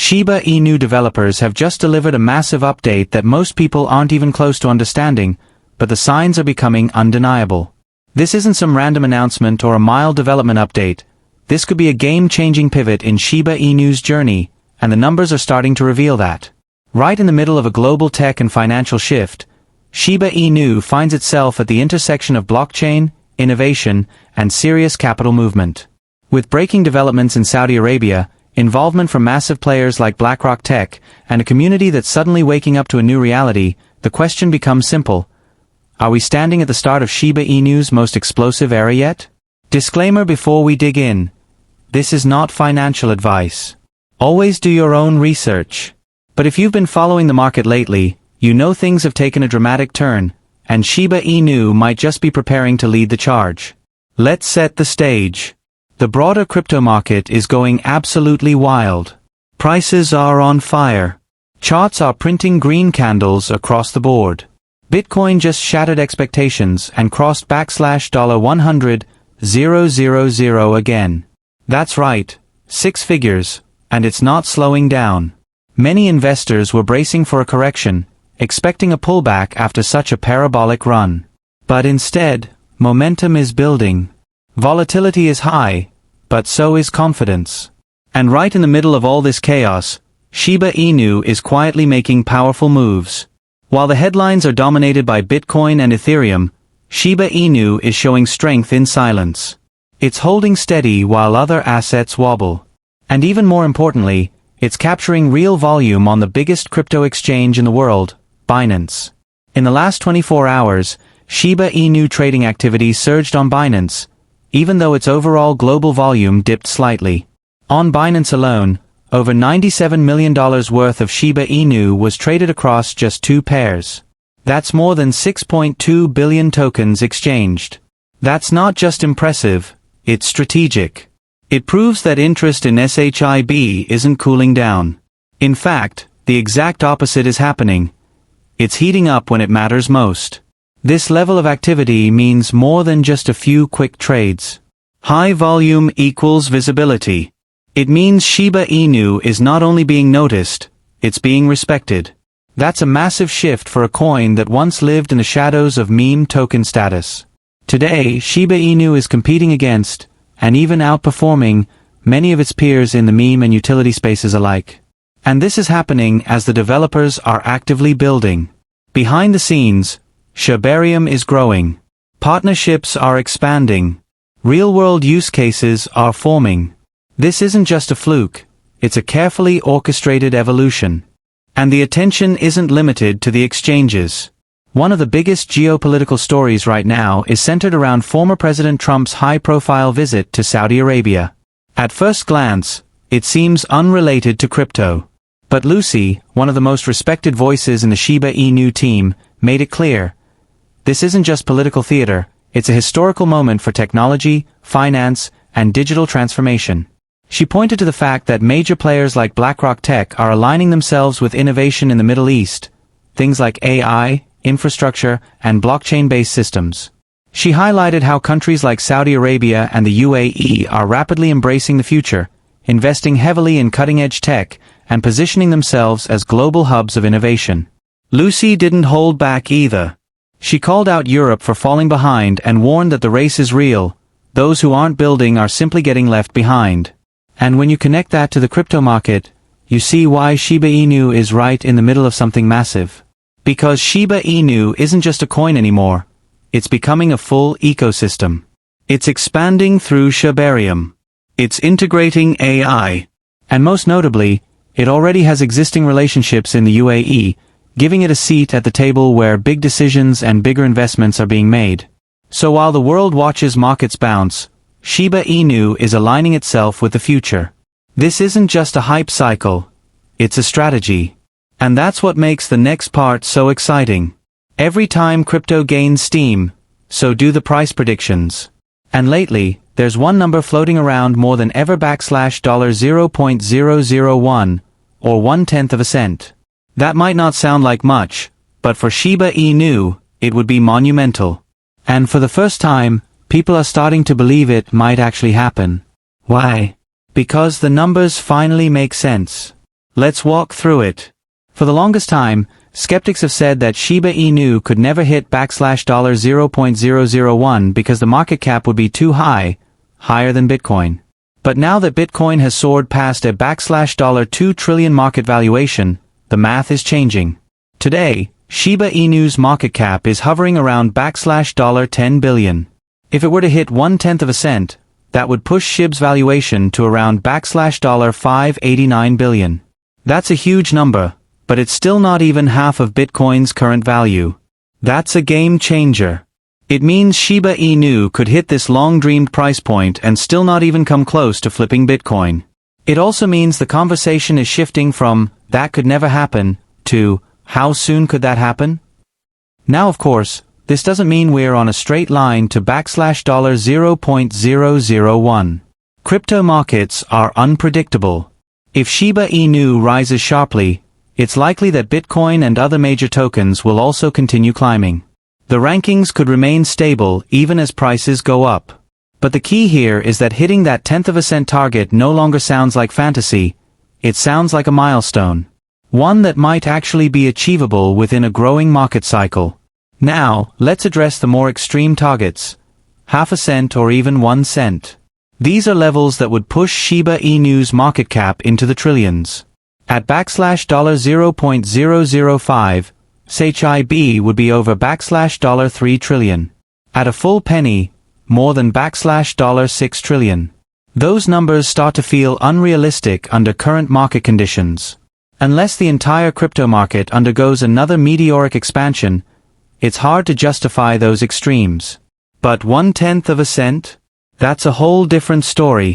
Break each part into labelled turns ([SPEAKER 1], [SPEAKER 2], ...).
[SPEAKER 1] Shiba Inu developers have just delivered a massive update that most people aren't even close to understanding, but the signs are becoming undeniable. This isn't some random announcement or a mild development update. This could be a game-changing pivot in Shiba Inu's journey, and the numbers are starting to reveal that. Right in the middle of a global tech and financial shift, Shiba Inu finds itself at the intersection of blockchain, innovation, and serious capital movement. With breaking developments in Saudi Arabia, involvement from massive players like BlackRock Tech, and a community that's suddenly waking up to a new reality, the question becomes simple. Are we standing at the start of Shiba Inu's most explosive era yet? Disclaimer before we dig in. This is not financial advice. Always do your own research. But if you've been following the market lately, you know things have taken a dramatic turn, and Shiba Inu might just be preparing to lead the charge. Let's set the stage. The broader crypto market is going absolutely wild. Prices are on fire. Charts are printing green candles across the board. Bitcoin just shattered expectations and crossed $100,000 again. That's right, 6 figures, and it's not slowing down. Many investors were bracing for a correction, expecting a pullback after such a parabolic run. But instead, momentum is building. Volatility is high, but so is confidence. And right in the middle of all this chaos, Shiba Inu is quietly making powerful moves. While the headlines are dominated by Bitcoin and Ethereum, Shiba Inu is showing strength in silence. It's holding steady while other assets wobble. And even more importantly, it's capturing real volume on the biggest crypto exchange in the world, Binance. In the last 24 hours, Shiba Inu trading activity surged on Binance, even though its overall global volume dipped slightly. On Binance alone, over $97 million worth of Shiba Inu was traded across just 2 pairs. That's more than 6.2 billion tokens exchanged. That's not just impressive, it's strategic. It proves that interest in SHIB isn't cooling down. In fact, the exact opposite is happening. It's heating up when it matters most. This level of activity means more than just a few quick trades. High volume equals visibility. It means Shiba Inu is not only being noticed, it's being respected. That's a massive shift for a coin that once lived in the shadows of meme token status. Today, Shiba Inu is competing against, and even outperforming, many of its peers in the meme and utility spaces alike. And this is happening as the developers are actively building. Behind the scenes, Shibarium is growing. Partnerships are expanding. Real-world use cases are forming. This isn't just a fluke, it's a carefully orchestrated evolution. And the attention isn't limited to the exchanges. One of the biggest geopolitical stories right now is centered around former President Trump's high-profile visit to Saudi Arabia. At first glance, it seems unrelated to crypto. But Lucy, one of the most respected voices in the Shiba Inu team, made it clear. This isn't just political theater, it's a historical moment for technology, finance, and digital transformation. She pointed to the fact that major players like BlackRock Tech are aligning themselves with innovation in the Middle East, things like AI, infrastructure, and blockchain-based systems. She highlighted how countries like Saudi Arabia and the UAE are rapidly embracing the future, investing heavily in cutting-edge tech, and positioning themselves as global hubs of innovation. Lucy didn't hold back either. She called out Europe for falling behind and warned that the race is real. Those who aren't building are simply getting left behind. And when you connect that to the crypto market, you see why Shiba Inu is right in the middle of something massive. Because Shiba Inu isn't just a coin anymore. It's becoming a full ecosystem. It's expanding through Shibarium. It's integrating AI. And most notably, it already has existing relationships in the UAE, giving it a seat at the table where big decisions and bigger investments are being made. So while the world watches markets bounce, Shiba Inu is aligning itself with the future. This isn't just a hype cycle, it's a strategy. And that's what makes the next part so exciting. Every time crypto gains steam, so do the price predictions. And lately, there's one number floating around more than ever $0.001, or 1/10 of a cent. That might not sound like much, but for Shiba Inu, it would be monumental. And for the first time, people are starting to believe it might actually happen. Why? Because the numbers finally make sense. Let's walk through it. For the longest time, skeptics have said that Shiba Inu could never hit $0.001 because the market cap would be too high, higher than Bitcoin. But now that Bitcoin has soared past a $2 trillion market valuation, the math is changing. Today, Shiba Inu's market cap is hovering around $10 billion. If it were to hit 1/10 of a cent, that would push Shib's valuation to around $589 billion. That's a huge number, but it's still not even half of Bitcoin's current value. That's a game changer. It means Shiba Inu could hit this long-dreamed price point and still not even come close to flipping Bitcoin. It also means the conversation is shifting from, "that could never happen," to, "how soon could that happen?" Now of course, this doesn't mean we're on a straight line to $0.001. Crypto markets are unpredictable. If Shiba Inu rises sharply, it's likely that Bitcoin and other major tokens will also continue climbing. The rankings could remain stable even as prices go up. But the key here is that hitting that 1/10 of a cent target no longer sounds like fantasy, it sounds like a milestone. One that might actually be achievable within a growing market cycle. Now, let's address the more extreme targets. 1/2 cent or even 1 cent. These are levels that would push Shiba Inu's market cap into the trillions. At $0.005, SHIB would be over $3 trillion. At a full penny, more than $6 trillion. Those numbers start to feel unrealistic under current market conditions. Unless the entire crypto market undergoes another meteoric expansion, it's hard to justify those extremes. But 1/10 of a cent? That's a whole different story.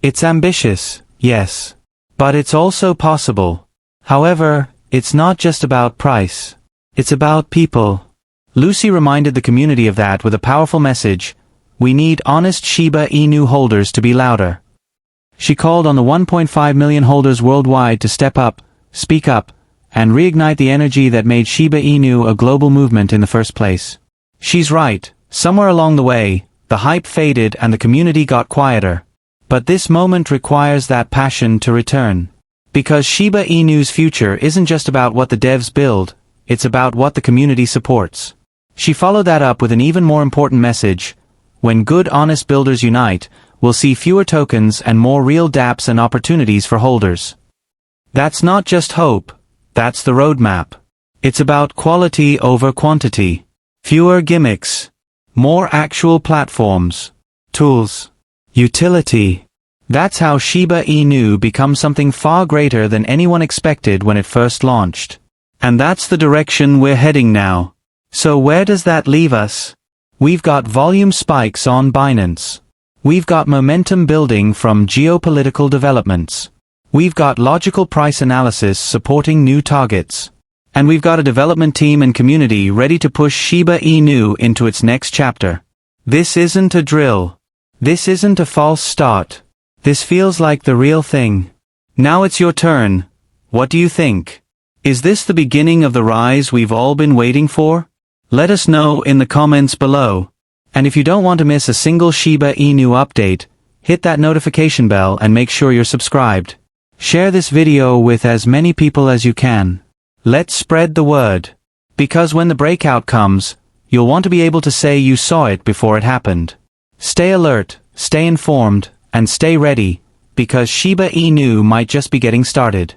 [SPEAKER 1] It's ambitious, yes. But it's also possible. However, it's not just about price. It's about people. Lucy reminded the community of that with a powerful message: we need honest Shiba Inu holders to be louder. She called on the 1.5 million holders worldwide to step up, speak up, and reignite the energy that made Shiba Inu a global movement in the first place. She's right, somewhere along the way, the hype faded and the community got quieter. But this moment requires that passion to return. Because Shiba Inu's future isn't just about what the devs build, it's about what the community supports. She followed that up with an even more important message: when good honest builders unite, we'll see fewer tokens and more real dApps and opportunities for holders. That's not just hope, that's the roadmap. It's about quality over quantity. Fewer gimmicks. More actual platforms. Tools. Utility. That's how Shiba Inu becomes something far greater than anyone expected when it first launched. And that's the direction we're heading now. So where does that leave us? We've got volume spikes on Binance. We've got momentum building from geopolitical developments. We've got logical price analysis supporting new targets. And we've got a development team and community ready to push Shiba Inu into its next chapter. This isn't a drill. This isn't a false start. This feels like the real thing. Now it's your turn. What do you think? Is this the beginning of the rise we've all been waiting for? Let us know in the comments below. And if you don't want to miss a single Shiba Inu update, hit that notification bell and make sure you're subscribed. Share this video with as many people as you can. Let's spread the word. Because when the breakout comes, you'll want to be able to say you saw it before it happened. Stay alert, stay informed, and stay ready, because Shiba Inu might just be getting started.